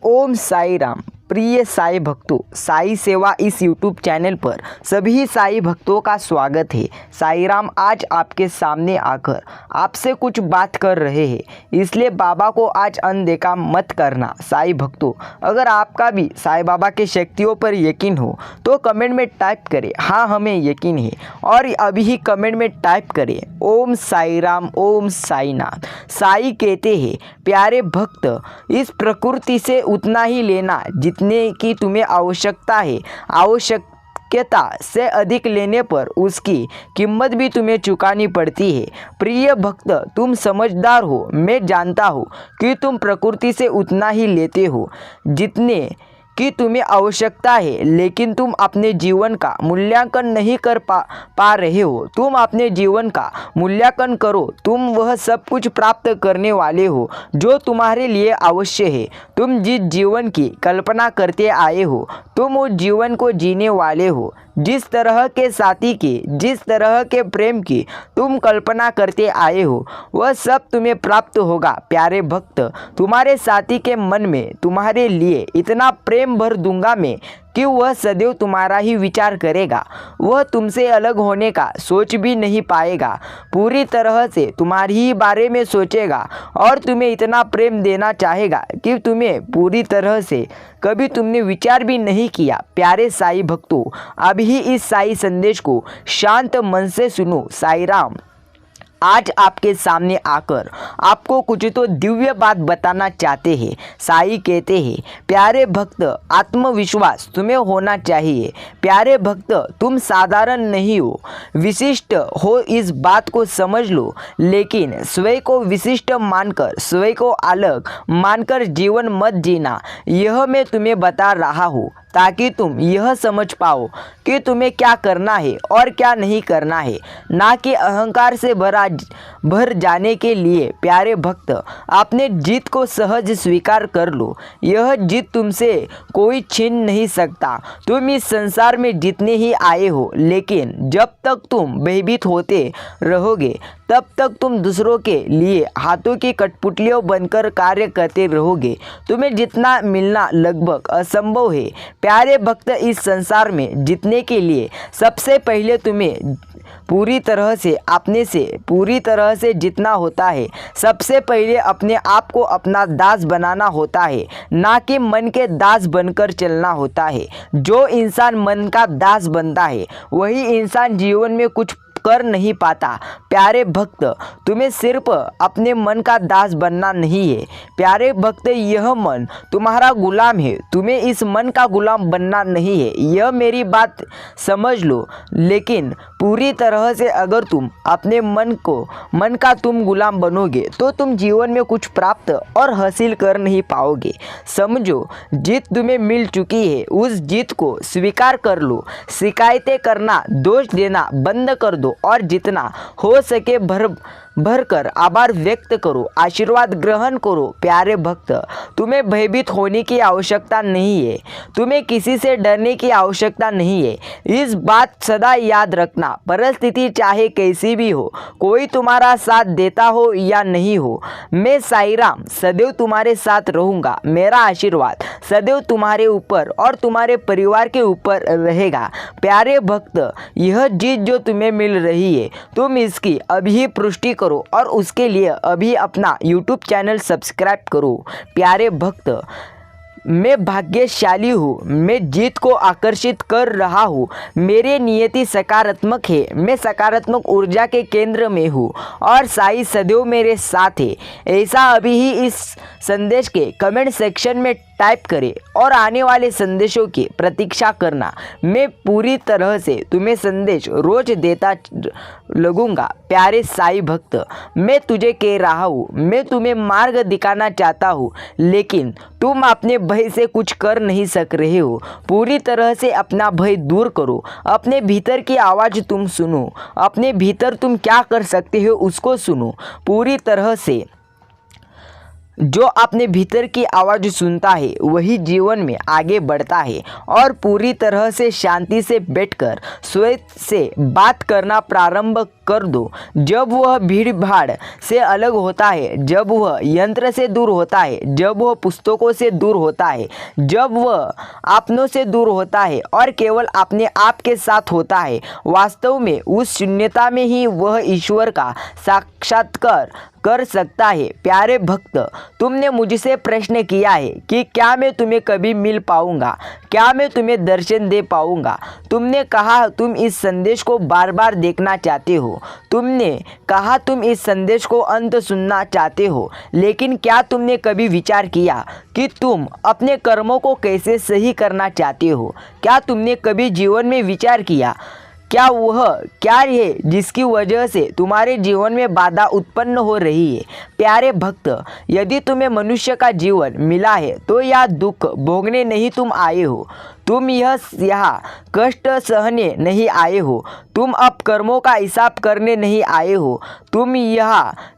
ओम साई राम। प्रिय साई भक्तों, साई सेवा इस यूट्यूब चैनल पर सभी साई भक्तों का स्वागत है। साई राम आज आपके सामने आकर आपसे कुछ बात कर रहे हैं, इसलिए बाबा को आज अनदेखा मत करना। साई भक्तों, अगर आपका भी साई बाबा के शक्तियों पर यकीन हो तो कमेंट में टाइप करें हाँ हमें यकीन है, और अभी ही कमेंट में टाइप करें ओम साई राम, ओम साई नाथ। साई कहते हैं प्यारे भक्त, इस प्रकृति से उतना ही लेना जितने की तुम्हें आवश्यकता है। आवश्यकता से अधिक लेने पर उसकी कीमत भी तुम्हें चुकानी पड़ती है। प्रिय भक्त, तुम समझदार हो, मैं जानता हूँ कि तुम प्रकृति से उतना ही लेते हो जितने कि तुम्हें आवश्यकता है, लेकिन तुम अपने जीवन का मूल्यांकन नहीं कर पा रहे हो। तुम अपने जीवन का मूल्यांकन करो, तुम वह सब कुछ प्राप्त करने वाले हो जो तुम्हारे लिए आवश्यक है। तुम जिस जीवन की कल्पना करते आए हो, तुम उस जीवन को जीने वाले हो। जिस तरह के साथी की, जिस तरह के प्रेम की तुम कल्पना करते आए हो, वह सब तुम्हें प्राप्त होगा। प्यारे भक्त, तुम्हारे साथी के मन में तुम्हारे लिए इतना प्रेम भर दूंगा मैं कि वह सदैव तुम्हारा ही विचार करेगा। वह तुमसे अलग होने का सोच भी नहीं पाएगा, पूरी तरह से तुम्हारी ही बारे में सोचेगा और तुम्हें इतना प्रेम देना चाहेगा कि तुम्हें पूरी तरह से कभी तुमने विचार भी नहीं किया। प्यारे साई भक्तों, अभी इस साई संदेश को शांत मन से सुनो। साई राम आज आपके सामने आकर आपको कुछ तो दिव्य बात बताना चाहते हैं। साई कहते हैं प्यारे भक्त, आत्मविश्वास तुम्हें होना चाहिए। प्यारे भक्त, तुम साधारण नहीं हो, विशिष्ट हो, इस बात को समझ लो। लेकिन स्वयं को विशिष्ट मानकर, स्वयं को अलग मानकर जीवन मत जीना। यह मैं तुम्हें बता रहा हूँ ताकि तुम यह समझ पाओ कि तुम्हें क्या करना है और क्या नहीं करना है, ना कि अहंकार से भर जाने के लिए। प्यारे भक्त, अपने जीत को सहज स्वीकार कर लो। यह जीत तुमसे कोई छीन नहीं सकता। तुम इस संसार में जीतने ही आए हो, लेकिन जब तक तुम भयभीत होते रहोगे तब तक तुम दूसरों के लिए हाथों की कठपुतलियों बनकर कार्य करते रहोगे। तुम्हें जितना मिलना लगभग असंभव है। प्यारे भक्त, इस संसार में जीतने के लिए सबसे पहले तुम्हें पूरी तरह से अपने से पूरी तरह से जीतना होता है। सबसे पहले अपने आप को अपना दास बनाना होता है, ना कि मन के दास बनकर चलना होता है। जो इंसान मन का दास बनता है वही इंसान जीवन में कुछ कर नहीं पाता। प्यारे भक्त, तुम्हें सिर्फ अपने मन का दास बनना नहीं है। प्यारे भक्त, यह मन तुम्हारा गुलाम है, तुम्हें इस मन का गुलाम बनना नहीं है। यह मेरी बात समझ लो। लेकिन पूरी तरह से अगर तुम अपने मन का तुम गुलाम बनोगे तो तुम जीवन में कुछ प्राप्त और हासिल कर नहीं पाओगे। समझो, जीत तुम्हें मिल चुकी है, उस जीत को स्वीकार कर लो। शिकायतें करना, दोष देना बंद कर दो और जितना हो सके भर कर आभार व्यक्त करो, आशीर्वाद ग्रहण करो। प्यारे भक्त, तुम्हें भयभीत होने की आवश्यकता नहीं है, तुम्हें किसी से डरने की आवश्यकता नहीं है। इस बात सदा याद रखना, परिस्थिति चाहे कैसी भी हो, कोई तुम्हारा साथ देता हो या नहीं हो, मैं साई राम सदैव तुम्हारे साथ रहूँगा। मेरा आशीर्वाद सदैव तुम्हारे ऊपर और तुम्हारे परिवार के ऊपर रहेगा। प्यारे भक्त, यह जीत जो तुम्हें मिल रही है, तुम इसकी अभी पुष्टि करो और उसके लिए अभी अपना यूट्यूब चैनल सब्सक्राइब करो। प्यारे भक्त, मैं भाग्यशाली हूँ, मैं जीत को आकर्षित कर रहा हूँ। मेरी नियति सकारात्मक है, मैं सकारात्मक ऊर्जा के केंद्र में हूँ और साई सदैव मेरे साथ है। ऐसा अभी ही इस संदेश के कमेंट सेक्शन में टाइप करें और आने वाले संदेशों की प्रतीक्षा करना। मैं पूरी तरह से तुम्हें संदेश रोज देता लगूंगा। प्यारे साई भक्त, मैं तुझे कह रहा हूँ, मैं तुम्हें मार्ग दिखाना चाहता हूँ, लेकिन तुम अपने भय से कुछ कर नहीं सक रहे हो। पूरी तरह से अपना भय दूर करो, अपने भीतर की आवाज़ तुम सुनो, अपने भीतर तुम क्या कर सकते हो उसको सुनो। पूरी तरह से जो अपने भीतर की आवाज़ सुनता है वही जीवन में आगे बढ़ता है और पूरी तरह से शांति से बैठकर स्वयं से बात करना प्रारंभ कर दो। जब वह भीड़ भाड़ से अलग होता है, जब वह यंत्र से दूर होता है, जब वह पुस्तकों से दूर होता है, जब वह अपनों से दूर होता है और केवल अपने आप के साथ होता है, वास्तव में उस शून्यता में ही वह ईश्वर का साक्षात्कार कर सकता है। प्यारे भक्त, तुमने मुझसे प्रश्न किया है कि क्या मैं तुम्हें कभी मिल पाऊंगा, क्या मैं तुम्हें दर्शन दे पाऊंगा। तुमने कहा तुम इस संदेश को बार बार देखना चाहते हो, तुमने कहा तुम इस संदेश को अंत सुनना चाहते हो, लेकिन क्या तुमने कभी विचार किया कि तुम अपने कर्मों को कैसे सही करना चाहते हो? क्या तुमने कभी जीवन में विचार किया क्या है जिसकी वजह से तुम्हारे जीवन में बाधा उत्पन्न हो रही है? प्यारे भक्त, यदि तुम्हें मनुष्य का जीवन मिला है तो यह दुख भोगने नहीं तुम आए हो, तुम यहाँ कष्ट सहने नहीं आए हो, तुम अब कर्मों का हिसाब करने नहीं आए हो,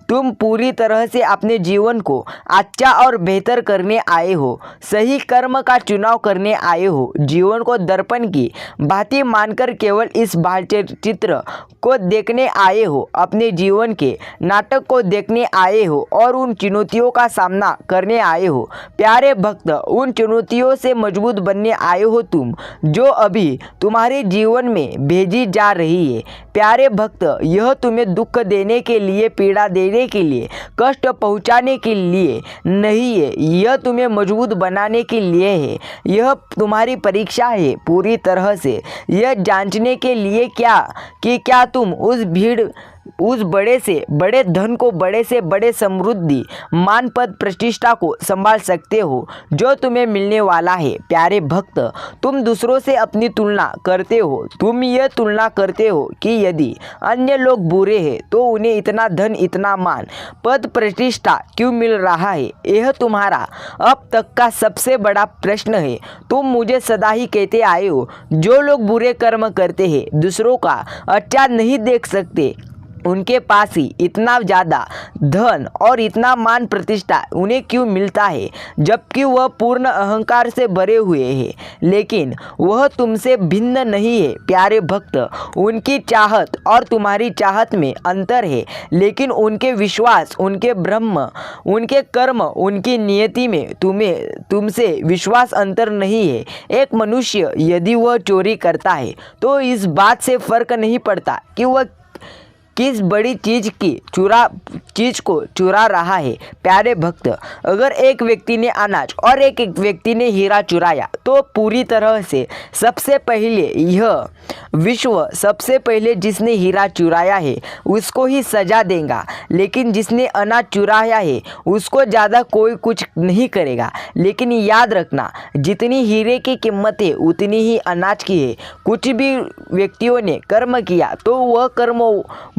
तुम पूरी तरह से अपने जीवन को अच्छा और बेहतर करने आए हो, सही कर्म का चुनाव करने आए हो, जीवन को दर्पण की भांति मानकर केवल इस चित्र को देखने आए हो, अपने जीवन के नाटक को देखने आए हो और उन चुनौतियों का सामना करने आए हो। प्यारे भक्त, उन चुनौतियों से मजबूत बनने आए हो तुम, जो अभी तुम्हारे जीवन में भेजी जा रही है। प्यारे भक्त, यह तुम्हें दुख देने के लिए, पीड़ा देने के लिए, कष्ट पहुंचाने के लिए नहीं है, यह तुम्हें मजबूत बनाने के लिए है। यह तुम्हारी परीक्षा है पूरी तरह से यह जांचने के लिए कि क्या तुम उस बड़े से बड़े धन को, बड़े से बड़े समृद्धि, मान, पद, प्रतिष्ठा को संभाल सकते हो जो तुम्हें मिलने वाला है। प्यारे भक्त, तुम दूसरों से अपनी तुलना करते हो, तुम यह तुलना करते हो कि यदि अन्य लोग बुरे हैं तो उन्हें इतना धन, इतना मान, पद, प्रतिष्ठा क्यों मिल रहा है। यह तुम्हारा अब तक का सबसे बड़ा प्रश्न है। तुम मुझे सदा ही कहते आए हो, जो लोग बुरे कर्म करते हैं, दूसरों का अच्छा नहीं देख सकते, उनके पास ही इतना ज़्यादा धन और इतना मान, प्रतिष्ठा उन्हें क्यों मिलता है, जबकि वह पूर्ण अहंकार से भरे हुए हैं। लेकिन वह तुमसे भिन्न नहीं है। प्यारे भक्त, उनकी चाहत और तुम्हारी चाहत में अंतर है, लेकिन उनके विश्वास, उनके ब्रह्म, उनके कर्म, उनकी नियति में तुमसे विश्वास अंतर नहीं है। एक मनुष्य यदि वह चोरी करता है तो इस बात से फर्क नहीं पड़ता कि वह किस बड़ी चीज को चुरा रहा है। प्यारे भक्त, अगर एक व्यक्ति ने अनाज और एक व्यक्ति ने हीरा चुराया तो पूरी तरह से सबसे पहले यह विश्व सबसे पहले जिसने हीरा चुराया है उसको ही सजा देगा, लेकिन जिसने अनाज चुराया है उसको ज़्यादा कोई कुछ नहीं करेगा। लेकिन याद रखना, जितनी हीरे की कीमत है उतनी ही अनाज की है। कुछ भी व्यक्तियों ने कर्म किया तो वह कर्म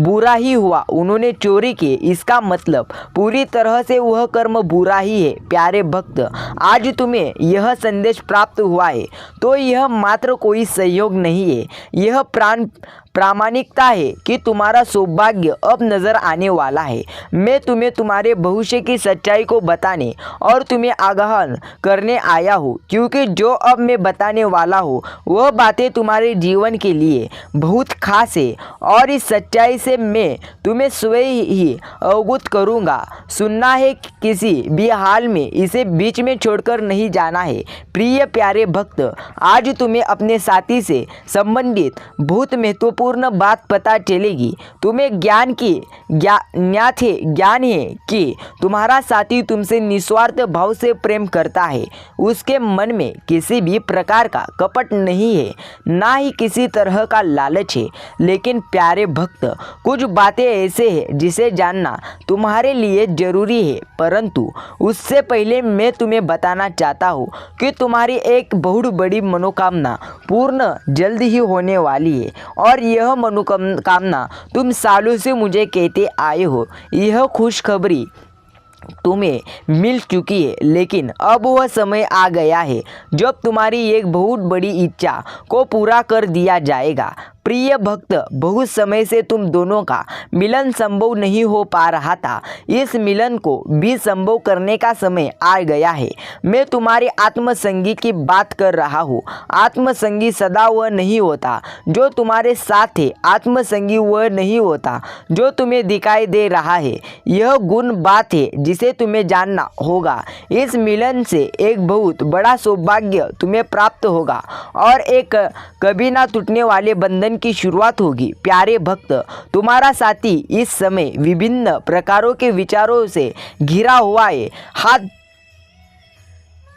बुरा ही हुआ, उन्होंने चोरी की, इसका मतलब पूरी तरह से वह कर्म बुरा ही है। प्यारे भक्त, आज तुम्हें यह संदेश प्राप्त हुआ है तो यह मात्र कोई सहयोग नहीं है, यह प्रामाणिकता है कि तुम्हारा सौभाग्य अब नजर आने वाला है। मैं तुम्हें तुम्हारे भविष्य की सच्चाई को बताने और तुम्हें आगाह करने आया हूँ, क्योंकि जो अब मैं बताने वाला हूँ वह बातें तुम्हारे जीवन के लिए बहुत खास है और इस सच्चाई से मैं तुम्हें स्वयं ही अवगत करूँगा। सुनना है किसी भी हाल में, इसे बीच में छोड़कर नहीं जाना है। प्रिय प्यारे भक्त, आज तुम्हें अपने साथी से संबंधित बहुत महत्वपूर्ण बात पता चलेगी। तुम्हें ज्ञान है कि तुम्हारा साथी तुमसे निस्वार्थ भाव से प्रेम करता है, उसके मन में किसी भी प्रकार का कपट नहीं है, ना ही किसी तरह का लालच है। लेकिन प्यारे भक्त, कुछ बातें ऐसे हैं जिसे जानना तुम्हारे लिए जरूरी है, परंतु उससे पहले मैं तुम्हें बताना चाहता हूँ कि तुम्हारी एक बहुत बड़ी मनोकामना पूर्ण जल्द ही होने वाली है और यह मनोकामना तुम सालों से मुझे कहते आए हो। यह खुशखबरी तुम्हें मिल चुकी है, लेकिन अब वह समय आ गया है जब तुम्हारी एक बहुत बड़ी इच्छा को पूरा कर दिया जाएगा। प्रिय भक्त, बहुत समय से तुम दोनों का मिलन संभव नहीं हो पा रहा था। इस मिलन को भी संभव करने का समय आ गया है। मैं तुम्हारे आत्मसंगी की बात कर रहा हूँ। आत्मसंगी सदा वह नहीं होता जो तुम्हारे साथ है। आत्मसंगी वह नहीं होता जो तुम्हें दिखाई दे रहा है। यह गुण बात है जिसे तुम्हें जानना होगा। इस मिलन से एक बहुत बड़ा सौभाग्य तुम्हें प्राप्त होगा और एक कभी ना टूटने वाले बंधन की शुरुआत होगी। प्यारे भक्त, तुम्हारा साथी इस समय विभिन्न प्रकारों के विचारों से घिरा हुआ है। हाथ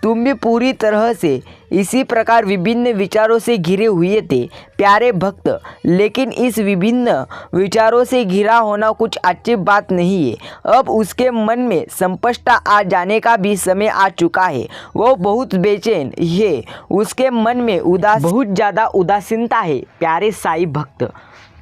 तुम भी पूरी तरह से इसी प्रकार विभिन्न विचारों से घिरे हुए थे प्यारे भक्त, लेकिन इस विभिन्न विचारों से घिरा होना कुछ अच्छी बात नहीं है। अब उसके मन में स्पष्टता आ जाने का भी समय आ चुका है। वो बहुत बेचैन है, उसके मन में बहुत ज़्यादा उदासीनता है। प्यारे साईं भक्त,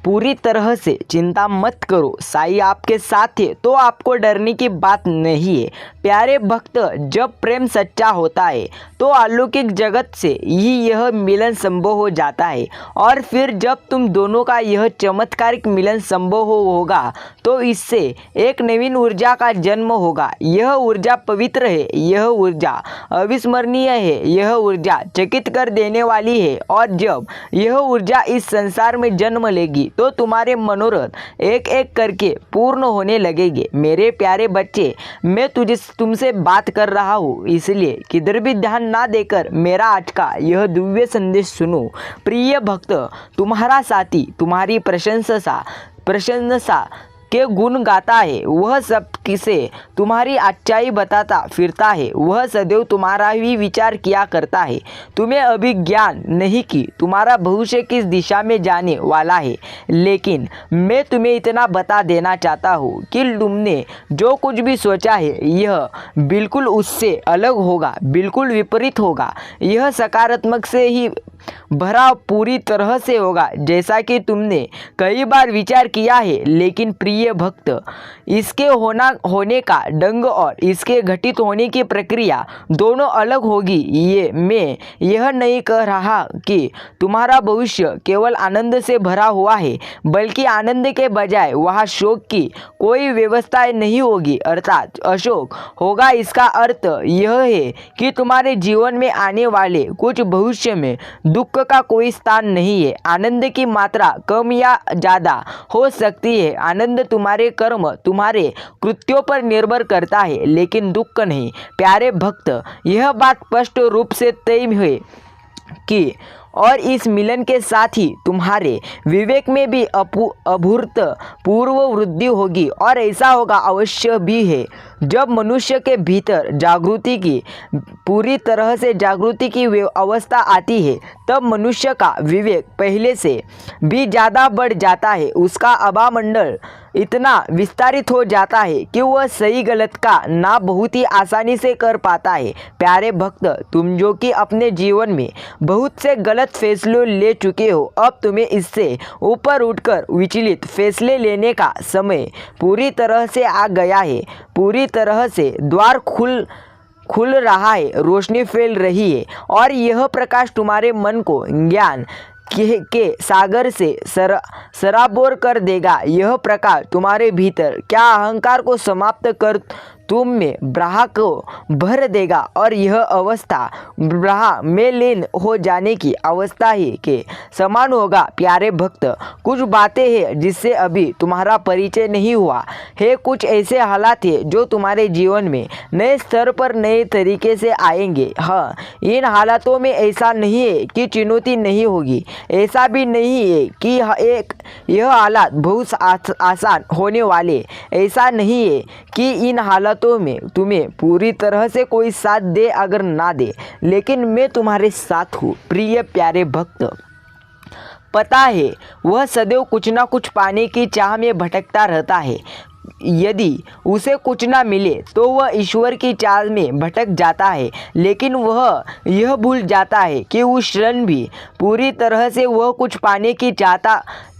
पूरी तरह से चिंता मत करो, साईं आपके साथ है तो आपको डरने की बात नहीं है। प्यारे भक्त, जब प्रेम सच्चा होता है तो अलौकिक जगत से ही यह मिलन संभव हो जाता है और फिर जब तुम दोनों का यह चमत्कारिक मिलन संभव होगा तो इससे एक नवीन ऊर्जा का जन्म होगा। यह ऊर्जा पवित्र है, यह ऊर्जा अविस्मरणीय है, यह ऊर्जा चकित कर देने वाली है और जब यह ऊर्जा इस संसार में जन्म लेगी तो तुम्हारे मनोरथ एक एक करके पूर्ण होने लगेंगे। मेरे प्यारे बच्चे, मैं तुमसे बात कर रहा हूँ, इसलिए किधर भी ध्यान ना देकर मेरा आज का यह दिव्य संदेश सुनो। प्रिय भक्त, तुम्हारा साथी तुम्हारी प्रशंसा के गुण गाता है। वह सब किसे तुम्हारी अच्छाई बताता फिरता है। वह सदैव तुम्हारा ही विचार किया करता है। तुम्हें अभी ज्ञान नहीं कि तुम्हारा भविष्य किस दिशा में जाने वाला है, लेकिन मैं तुम्हें इतना बता देना चाहता हूँ कि तुमने जो कुछ भी सोचा है यह बिल्कुल उससे अलग होगा, बिल्कुल विपरीत होगा। यह सकारात्मक से ही भरा पूरी तरह से होगा जैसा कि तुमने कई बार विचार किया है। लेकिन प्रिय भक्त, इसके होने का ढंग और इसके घटित होने की प्रक्रिया दोनों अलग होगी। मैं यह नहीं कह रहा कि तुम्हारा भविष्य केवल आनंद से भरा हुआ है, बल्कि आनंद के बजाय वहाँ शोक की कोई व्यवस्था नहीं होगी, अर्थात अशोक होगा। इसका अर्थ यह है कि तुम्हारे जीवन में आने वाले कुछ भविष्य में दुख का कोई स्थान नहीं है। आनंद की मात्रा कम या ज़्यादा हो सकती है। आनंद तुम्हारे कर्म, तुम्हारे कृत्यों पर निर्भर करता है, लेकिन दुख नहीं। प्यारे भक्त, यह बात स्पष्ट रूप से तय है कि और इस मिलन के साथ ही तुम्हारे विवेक में भी अभूतपूर्व वृद्धि होगी और ऐसा होगा अवश्य भी है। जब मनुष्य के भीतर जागृति की पूरी तरह से जागृति की अवस्था आती है तब मनुष्य का विवेक पहले से भी ज़्यादा बढ़ जाता है। उसका आभामंडल इतना विस्तारित हो जाता है कि वह सही गलत का ना बहुत ही आसानी से कर पाता है। प्यारे भक्त, तुम जो कि अपने जीवन में बहुत से गलत फैसले ले चुके हो, अब तुम्हें इससे ऊपर उठकर विचलित फैसले लेने का समय पूरी तरह से आ गया है। पूरी तरह से द्वार खुल रहा है, रोशनी फैल रही है और यह प्रकाश तुम्हारे मन को ज्ञान के सागर से सराबोर कर देगा। यह प्रकाश तुम्हारे भीतर क्या अहंकार को समाप्त कर तुम में ब्रह्म को भर देगा और यह अवस्था ब्रह्म में लीन हो जाने की अवस्था ही के समान होगा। प्यारे भक्त, कुछ बातें हैं जिससे अभी तुम्हारा परिचय नहीं हुआ है। कुछ ऐसे हालात हैं जो तुम्हारे जीवन में नए स्तर पर नए तरीके से आएंगे। हाँ, इन हालातों में ऐसा नहीं है कि चुनौती नहीं होगी, ऐसा भी नहीं है कि यह हालात बहुत आसान होने वाले, ऐसा नहीं है कि इन हालातों में तुम्हें पूरी तरह से कोई साथ दे अगर ना दे, लेकिन मैं तुम्हारे साथ हूँ। प्रिय प्यारे भक्त, पता है वह सदैव कुछ ना कुछ पाने की चाह में भटकता रहता है। यदि उसे कुछ ना मिले तो वह ईश्वर की चाल में भटक जाता है, लेकिन वह यह भूल जाता है कि उस क्षण भी पूरी तरह से वह कुछ पाने की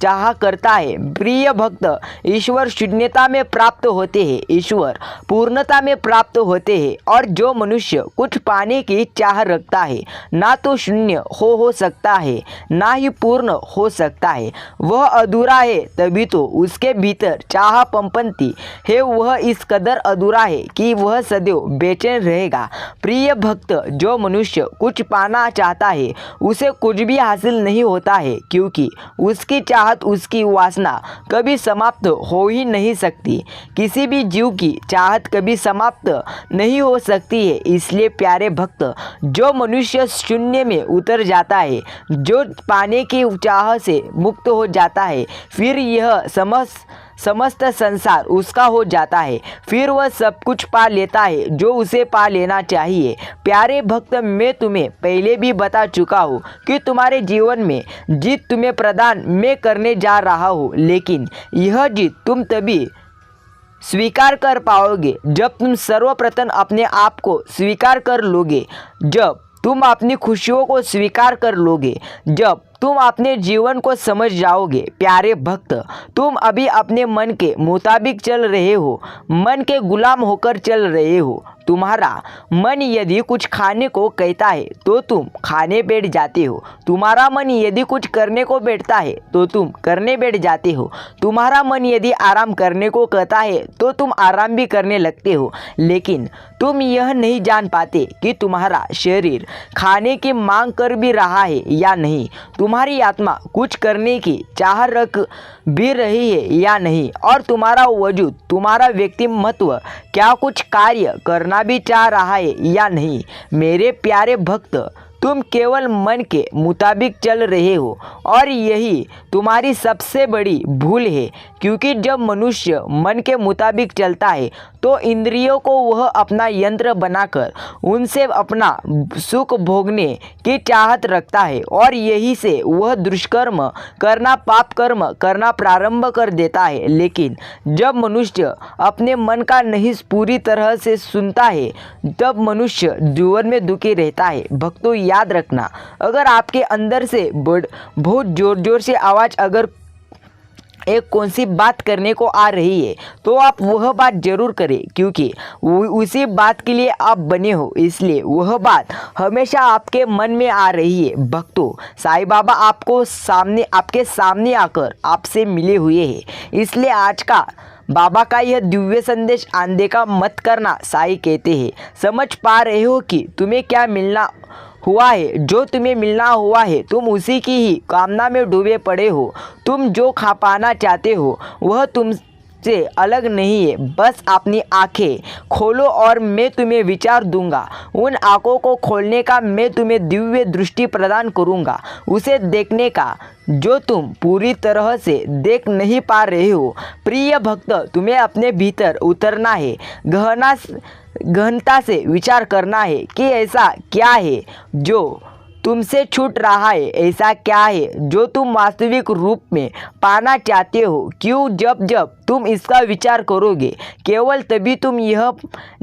चाह करता है। प्रिय भक्त, ईश्वर शून्यता में प्राप्त होते हैं, ईश्वर पूर्णता में प्राप्त होते हैं। और जो मनुष्य कुछ पाने की चाह रखता है, ना तो शून्य हो सकता है, ना ही पूर्ण हो सकता है, वह अधूरा है। तभी तो उसके भीतर चाह पंपती है, वह इस कदर अधूरा है कि वह सदैव बेचैन रहेगा। प्रिय भक्त, जो मनुष्य कुछ पाना चाहता है उसे कुछ भी हासिल नहीं होता है, क्योंकि उसकी चाहत, उसकी वासना कभी समाप्त हो ही नहीं सकती। किसी भी जीव की चाहत कभी समाप्त नहीं हो सकती है। इसलिए प्यारे भक्त, जो मनुष्य शून्य में उतर जाता है, जो पाने की चाह से मुक्त हो जाता है, फिर यह समस्त संसार उसका हो जाता है। फिर वह सब कुछ पा लेता है जो उसे पा लेना चाहिए। प्यारे भक्त, मैं तुम्हें पहले भी बता चुका हूँ कि तुम्हारे जीवन में जीत तुम्हें प्रदान मैं करने जा रहा हूँ, लेकिन यह जीत तुम तभी स्वीकार कर पाओगे जब तुम सर्वप्रथम अपने आप को स्वीकार कर लोगे, जब तुम अपनी खुशियों को स्वीकार कर लोगे, जब तुम अपने जीवन को समझ जाओगे। प्यारे भक्त, तुम अभी अपने मन के मुताबिक चल रहे हो, मन के गुलाम होकर चल रहे हो। तुम्हारा मन यदि कुछ खाने को कहता है तो तुम खाने बैठ जाते हो। तुम्हारा मन यदि कुछ करने को बैठता है तो तुम करने बैठ जाते हो। तुम्हारा मन यदि आराम करने को कहता है तो तुम आराम भी करने लगते हो। लेकिन तुम यह नहीं जान पाते कि तुम्हारा शरीर खाने की मांग कर भी रहा है या नहीं, तुम्हारी आत्मा कुछ करने की चाह रख भी रही है या नहीं, और तुम्हारा वजूद, तुम्हारा व्यक्तिमत्व क्या कुछ कार्य करना भी चाह रहा है या नहीं। मेरे प्यारे भक्त, तुम केवल मन के मुताबिक चल रहे हो, और यही तुम्हारी सबसे बड़ी भूल है। क्योंकि जब मनुष्य मन के मुताबिक चलता है तो इंद्रियों को वह अपना यंत्र बनाकर उनसे अपना सुख भोगने की चाहत रखता है, और यही से वह दुष्कर्म करना, पाप कर्म करना प्रारंभ कर देता है। लेकिन जब मनुष्य अपने मन का नहीं पूरी तरह से सुनता है, तब मनुष्य जीवन में दुखी रहता है। भक्तों, याद रखना, अगर आपके अंदर से बहुत जोर जोर से आवाज़ अगर एक कौन सी बात करने को आ रही है तो आप वह बात जरूर करें, क्योंकि उसी बात के लिए आप बने हो, इसलिए वह बात हमेशा आपके मन में आ रही है। भक्तों, साईं बाबा आपके सामने आकर आपसे मिले हुए हैं, इसलिए आज का बाबा का यह दिव्य संदेश अनदेखा मत करना। साईं कहते हैं, समझ पा रहे हो कि तुम्हें क्या मिलना हुआ है, जो तुम्हें मिलना हुआ है तुम उसी की ही कामना में डूबे पड़े हो। तुम जो खा पाना चाहते हो वह तुमसे अलग नहीं है। बस अपनी आंखें खोलो और मैं तुम्हें विचार दूंगा। उन आंखों को खोलने का मैं तुम्हें दिव्य दृष्टि प्रदान करूंगा, उसे देखने का जो तुम पूरी तरह से देख नहीं पा रहे हो। प्रिय भक्त, तुम्हें अपने भीतर उतरना है, गहनता से विचार करना है कि ऐसा क्या है जो तुमसे छूट रहा है, ऐसा क्या है जो तुम वास्तविक रूप में पाना चाहते हो। क्यों? जब तुम इसका विचार करोगे, केवल तभी तुम यह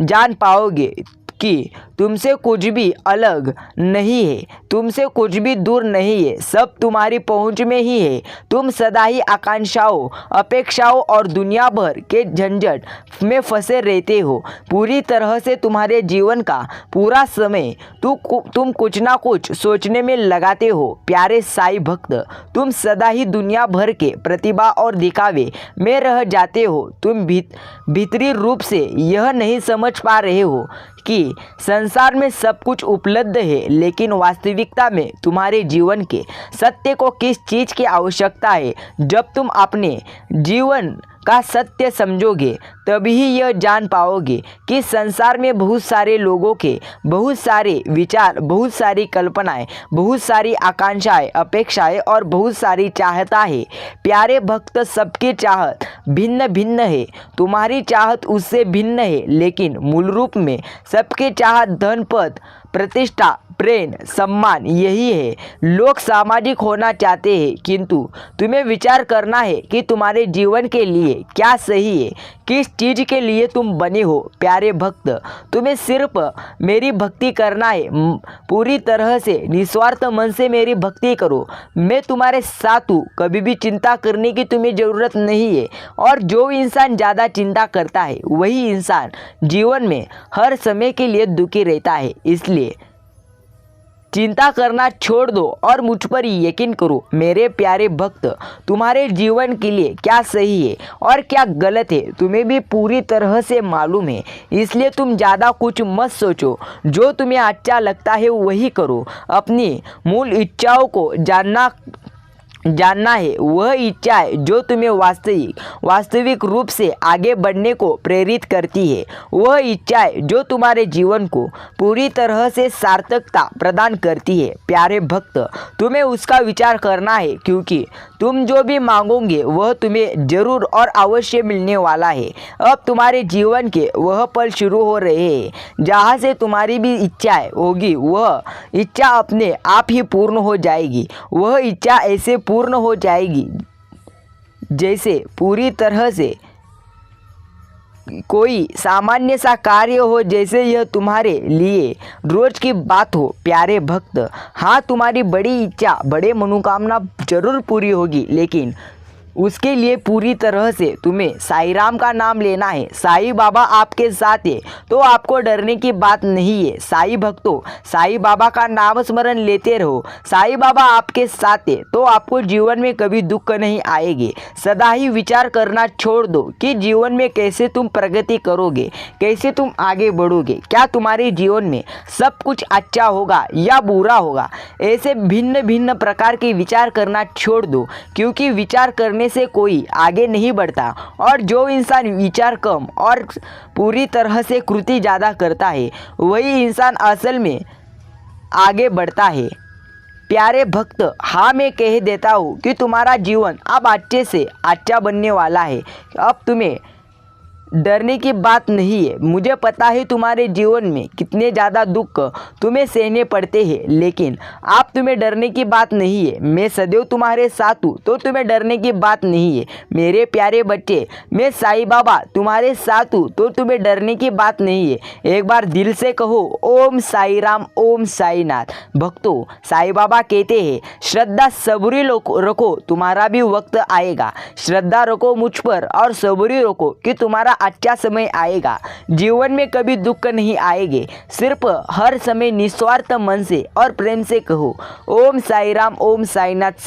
जान पाओगे कि तुमसे कुछ भी अलग नहीं है, तुमसे कुछ भी दूर नहीं है, सब तुम्हारी पहुंच में ही है। तुम सदा ही आकांक्षाओं, अपेक्षाओं और दुनिया भर के झंझट में फंसे रहते हो। पूरी तरह से तुम्हारे जीवन का पूरा समय तुम कुछ ना कुछ सोचने में लगाते हो। प्यारे साईं भक्त, तुम सदा ही दुनिया भर के प्रतिभा और दिखावे में रह जाते हो। तुम भीतरी रूप से यह नहीं समझ पा रहे हो कि संसार में सब कुछ उपलब्ध है, लेकिन वास्तविकता में तुम्हारे जीवन के सत्य को किस चीज़ की आवश्यकता है। जब तुम अपने जीवन का सत्य समझोगे तभी यह जान पाओगे कि संसार में बहुत सारे लोगों के बहुत सारे विचार, बहुत सारी कल्पनाएं, बहुत सारी आकांक्षाएं, अपेक्षाएं और बहुत सारी चाहता है। प्यारे भक्त, सबकी चाहत भिन्न भिन्न है, तुम्हारी चाहत उससे भिन्न है, लेकिन मूल रूप में सबकी चाहत धन, पद, प्रतिष्ठा, प्रेम, सम्मान यही है। लोग सामाजिक होना चाहते हैं, किंतु तुम्हें विचार करना है कि तुम्हारे जीवन के लिए क्या सही है, किस चीज़ के लिए तुम बने हो प्यारे भक्त। तुम्हें सिर्फ मेरी भक्ति करना है। पूरी तरह से निस्वार्थ मन से मेरी भक्ति करो। मैं तुम्हारे साथ हूँ, कभी भी चिंता करने की तुम्हें ज़रूरत नहीं है। और जो इंसान ज़्यादा चिंता करता है वही इंसान जीवन में हर समय के लिए दुखी रहता है। इसलिए चिंता करना छोड़ दो और मुझ पर यकीन करो मेरे प्यारे भक्त। तुम्हारे जीवन के लिए क्या सही है और क्या गलत है तुम्हें भी पूरी तरह से मालूम है। इसलिए तुम ज़्यादा कुछ मत सोचो, जो तुम्हें अच्छा लगता है वही करो। अपनी मूल इच्छाओं को जानना है, वह इच्छा है जो तुम्हें वास्तविक रूप से आगे बढ़ने को प्रेरित करती है। वह इच्छा है जो तुम्हारे जीवन को पूरी तरह से सार्थकता प्रदान करती है। प्यारे भक्त, तुम्हें उसका विचार करना है, क्योंकि तुम जो भी मांगोगे वह तुम्हें जरूर और अवश्य मिलने वाला है। अब तुम्हारे जीवन के वह पल शुरू हो रहे हैं जहाँ से तुम्हारी भी इच्छाएं होगी वह इच्छा अपने आप ही पूर्ण हो जाएगी। वह इच्छा ऐसे पूर्ण हो जाएगी जैसे पूरी तरह से कोई सामान्य सा कार्य हो, जैसे यह तुम्हारे लिए रोज की बात हो। प्यारे भक्त, हाँ, तुम्हारी बड़ी इच्छा, बड़े मनोकामना जरूर पूरी होगी, लेकिन उसके लिए पूरी तरह से तुम्हें साईं राम का नाम लेना है। साईं बाबा आपके साथ है तो आपको डरने की बात नहीं है। साईं भक्तों, साईं बाबा का नाम स्मरण लेते रहो। साईं बाबा आपके साथ है तो आपको जीवन में कभी दुख नहीं आएगी। सदा ही विचार करना छोड़ दो कि जीवन में कैसे तुम प्रगति करोगे, कैसे तुम आगे बढ़ोगे, क्या तुम्हारे जीवन में सब कुछ अच्छा होगा या बुरा होगा। ऐसे भिन्न भिन्न प्रकार के विचार करना छोड़ दो, क्योंकि विचार करने से कोई आगे नहीं बढ़ता। और जो इंसान विचार कम और पूरी तरह से कृति ज़्यादा करता है वही इंसान असल में आगे बढ़ता है। प्यारे भक्त, हाँ, मैं कह देता हूँ कि तुम्हारा जीवन अब अच्छे से अच्छा बनने वाला है। अब तुम्हें डरने की बात नहीं है। मुझे पता है तुम्हारे जीवन में कितने ज़्यादा दुख तुम्हें सहने पड़ते हैं, लेकिन आप तुम्हें डरने की बात नहीं है। मैं सदैव तुम्हारे साथ हूँ तो तुम्हें डरने की बात नहीं है। मेरे प्यारे बच्चे, मैं साईं बाबा तुम्हारे साथ हूँ तो तुम्हें डरने की बात नहीं है। एक बार दिल से कहो ओम साईं राम, ओम साईनाथ। भक्तों, साईं बाबा कहते हैं श्रद्धा सबूरी रखो, तुम्हारा भी वक्त आएगा। श्रद्धा रखो मुझ पर और सबूरी रखो कि तुम्हारा अच्छा समय आएगा। जीवन में कभी दुख नहीं आएंगे। सिर्फ हर समय निस्वार्थ मन से और प्रेम से कहो ओम साईं राम, ओम साईनाथ।